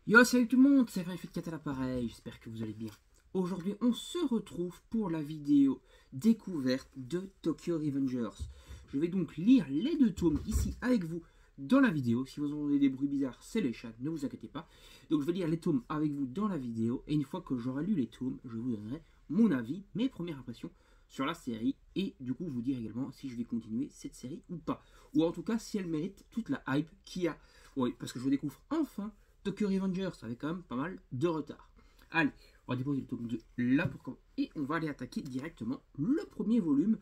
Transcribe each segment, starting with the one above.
Yo, salut tout le monde, c'est Kat à l'appareil, j'espère que vous allez bien. Aujourd'hui, on se retrouve pour la vidéo découverte de Tokyo Revengers. Je vais donc lire les deux tomes ici avec vous dans la vidéo. Si vous entendez des bruits bizarres, c'est les chats, ne vous inquiétez pas. Donc je vais lire les tomes avec vous dans la vidéo, et une fois que j'aurai lu les tomes, je vous donnerai mon avis, mes premières impressions sur la série, et du coup vous dire également si je vais continuer cette série ou pas. Ou en tout cas si elle mérite toute la hype qu'il y a. Oui, parce que je découvre enfin Tokyo Revengers, ça avait quand même pas mal de retard. Allez, on va déposer le tome 2 là et on va aller attaquer directement le premier volume.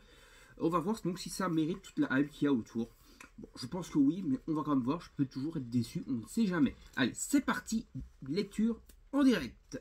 On va voir donc si ça mérite toute la hype qu'il y a autour. Bon, je pense que oui, mais on va quand même voir, je peux toujours être déçu, on ne sait jamais. Allez, c'est parti, lecture en direct.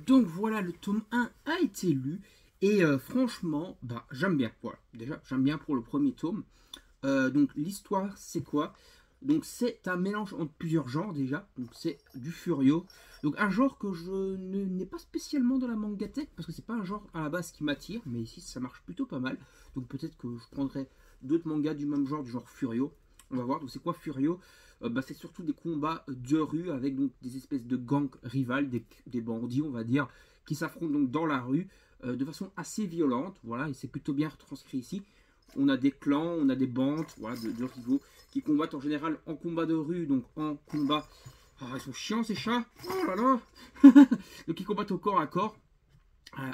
Donc voilà, le tome 1 a été lu. Et franchement, bah, j'aime bien. Voilà, déjà, j'aime bien pour le premier tome. Donc l'histoire, c'est quoi? Donc c'est un mélange entre plusieurs genres déjà. Donc c'est du Furio. Donc un genre que je n'ai pas spécialement dans la mangatech parce que c'est pas un genre à la base qui m'attire, mais ici ça marche plutôt pas mal. Donc peut-être que je prendrai d'autres mangas du même genre, du genre Furio. On va voir. Donc c'est quoi Furio? Bah, c'est surtout des combats de rue avec donc des espèces de gangs rivales, des bandits on va dire, qui s'affrontent donc dans la rue de façon assez violente. Voilà, et c'est plutôt bien retranscrit ici. On a des clans, on a des bandes, voilà, de rivaux qui combattent en général en combat de rue, donc en combat. Ah, ils sont chiants ces chats. Oh là là. Donc ils combattent au corps à corps,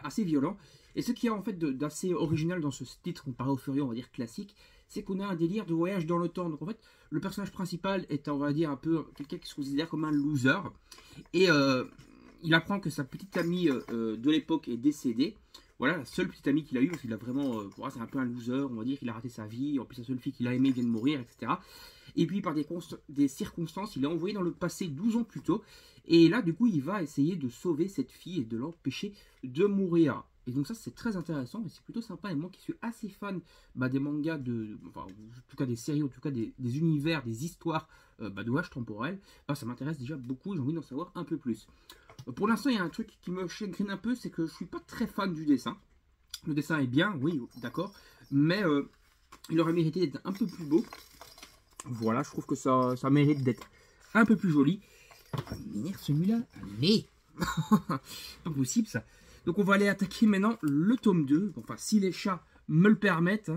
assez violent. Et ce qui est en fait d'assez original dans ce titre comparé au Furio, on va dire classique, c'est qu'on a un délire de voyage dans le temps. Donc en fait, le personnage principal est, on va dire, un peu quelqu'un qui se considère comme un loser. Et il apprend que sa petite amie de l'époque est décédée. Voilà, la seule petite amie qu'il a eue, parce qu'il a vraiment. Voilà, c'est un peu un loser, on va dire qu'il a raté sa vie. En plus, la seule fille qu'il a aimée vient de mourir, etc. Et puis, par des circonstances, il est envoyé dans le passé 12 ans plus tôt. Et là, du coup, il va essayer de sauver cette fille et de l'empêcher de mourir. Et donc ça, c'est très intéressant et c'est plutôt sympa. Et moi qui suis assez fan des mangas, enfin, en tout cas des séries, en tout cas des univers, des histoires de voyage temporel, ça m'intéresse déjà beaucoup et j'ai envie d'en savoir un peu plus. Pour l'instant, il y a un truc qui me chagrine un peu, c'est que je suis pas très fan du dessin. Le dessin est bien, oui, d'accord, mais il aurait mérité d'être un peu plus beau. Voilà, je trouve que ça mérite d'être un peu plus joli. M'énerve celui-là, mais pas possible ça. Donc on va aller attaquer maintenant le tome 2, enfin si les chats me le permettent,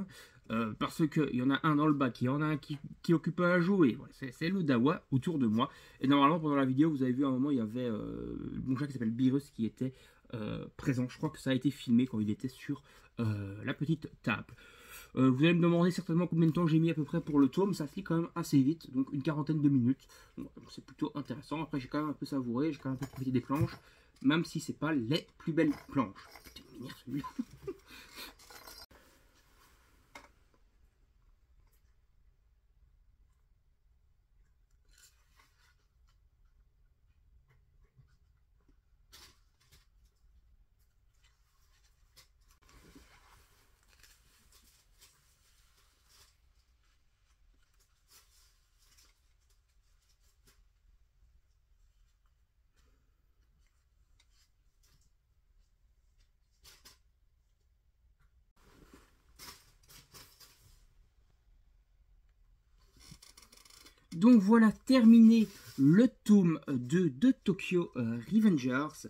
hein, parce qu'il y en a un dans le bac, il y en a un qui occupe un jouet, ouais, c'est le Dawa autour de moi. Et normalement pendant la vidéo vous avez vu à un moment il y avait mon chat qui s'appelle Birus qui était présent, je crois que ça a été filmé quand il était sur la petite table. Vous allez me demander certainement combien de temps j'ai mis à peu près pour le tome, ça se lit quand même assez vite, donc une quarantaine de minutes, c'est plutôt intéressant. Après j'ai quand même un peu savouré, j'ai quand même un peu profité des planches, même si c'est pas les plus belles planches. Putain, il m'énerve celui-là. Donc voilà, terminé le tome 2 de Tokyo Revengers.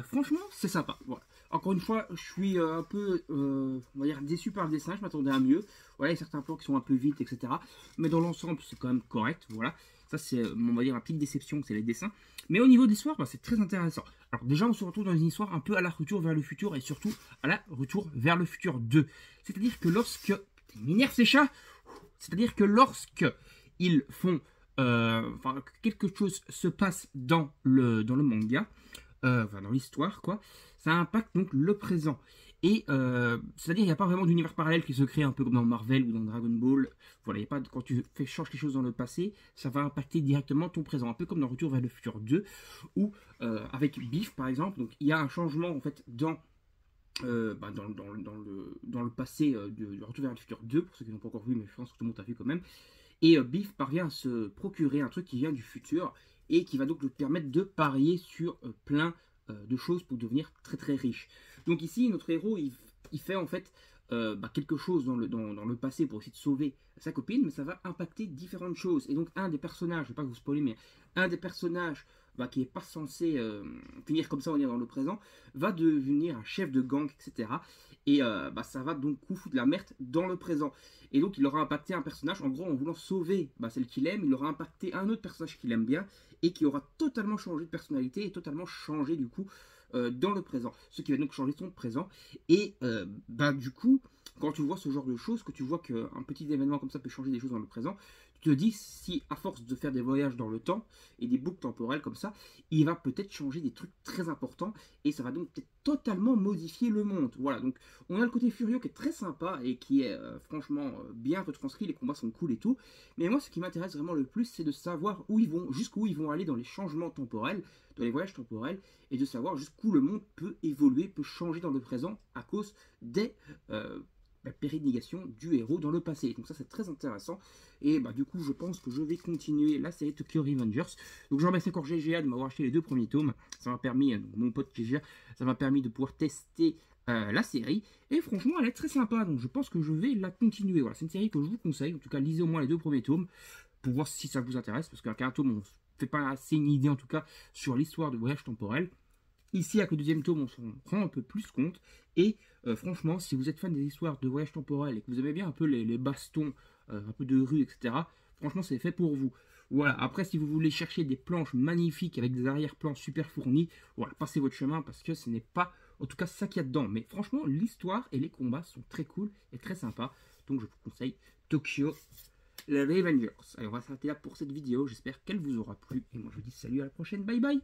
Franchement, c'est sympa. Voilà. Encore une fois, je suis un peu, on va dire, déçu par le dessin. Je m'attendais à mieux. Voilà, il y a certains plans qui sont un peu vite, etc. Mais dans l'ensemble, c'est quand même correct. Voilà. Ça, c'est, on va dire, la petite déception, c'est les dessins. Mais au niveau de l'histoire, c'est très intéressant. Alors déjà, on se retrouve dans une histoire un peu à la retour vers le futur et surtout à la retour vers le futur 2. C'est-à-dire que lorsque... M'énerve ces chats. C'est-à-dire que lorsque ils font... enfin, quelque chose se passe dans le manga, enfin dans l'histoire, quoi, ça impacte donc le présent. Et c'est-à-dire, il n'y a pas vraiment d'univers parallèle qui se crée un peu comme dans Marvel ou dans Dragon Ball. Voilà, il y a pas quand tu changes quelque chose dans le passé, ça va impacter directement ton présent. Un peu comme dans Retour vers le futur 2, où avec Biff par exemple, donc il y a un changement en fait dans le passé du Retour vers le futur 2, pour ceux qui n'ont pas encore vu, mais je pense que tout le monde a vu quand même. Et Biff parvient à se procurer un truc qui vient du futur et qui va donc lui permettre de parier sur plein de choses pour devenir très très riche. Donc ici, notre héros, il fait en fait quelque chose dans le passé pour essayer de sauver sa copine, mais ça va impacter différentes choses. Et donc un des personnages, je ne vais pas vous spoiler, mais un des personnages qui n'est pas censé finir comme ça, on va dire, dans le présent, va devenir un chef de gang, etc. Et ça va donc foutre la merde dans le présent. Et donc il aura impacté un personnage, en gros en voulant sauver celle qu'il aime, il aura impacté un autre personnage qu'il aime bien, et qui aura totalement changé de personnalité, et totalement changé du coup dans le présent. Ce qui va donc changer son présent. Et du coup, quand tu vois ce genre de choses, que tu vois qu'un petit événement comme ça peut changer des choses dans le présent, tu te dis si à force de faire des voyages dans le temps et des boucles temporelles comme ça, il va peut-être changer des trucs très importants et ça va donc peut-être totalement modifier le monde. Voilà, donc on a le côté Furio qui est très sympa et qui est franchement bien retranscrit, les combats sont cool et tout. Mais moi ce qui m'intéresse vraiment le plus, c'est de savoir où ils vont, jusqu'où ils vont aller dans les changements temporels, dans les voyages temporels, et de savoir jusqu'où le monde peut évoluer, peut changer dans le présent à cause des pérénigation du héros dans le passé. Donc ça c'est très intéressant. Et du coup je pense que je vais continuer la série Tokyo Revengers. Donc je remercie encore GGA de m'avoir acheté les 2 premiers tomes. Ça m'a permis, mon pote GGA, ça m'a permis de pouvoir tester la série. Et franchement elle est très sympa. Donc je pense que je vais la continuer. Voilà, c'est une série que je vous conseille. En tout cas lisez au moins les 2 premiers tomes pour voir si ça vous intéresse. Parce qu'un tome on ne fait pas assez une idée en tout cas sur l'histoire de voyage temporel. Ici, avec le 2e tome, on s'en rend un peu plus compte. Et franchement, si vous êtes fan des histoires de voyage temporel et que vous aimez bien un peu les bastons, un peu de rue, etc., franchement, c'est fait pour vous. Voilà, après, si vous voulez chercher des planches magnifiques avec des arrière-plans super fournis, voilà, passez votre chemin parce que ce n'est pas, en tout cas, ça qu'il y a dedans. Mais franchement, l'histoire et les combats sont très cool et très sympas. Donc, je vous conseille Tokyo Revengers. Allez, on va s'arrêter là pour cette vidéo. J'espère qu'elle vous aura plu. Et moi, je vous dis salut, à la prochaine. Bye bye.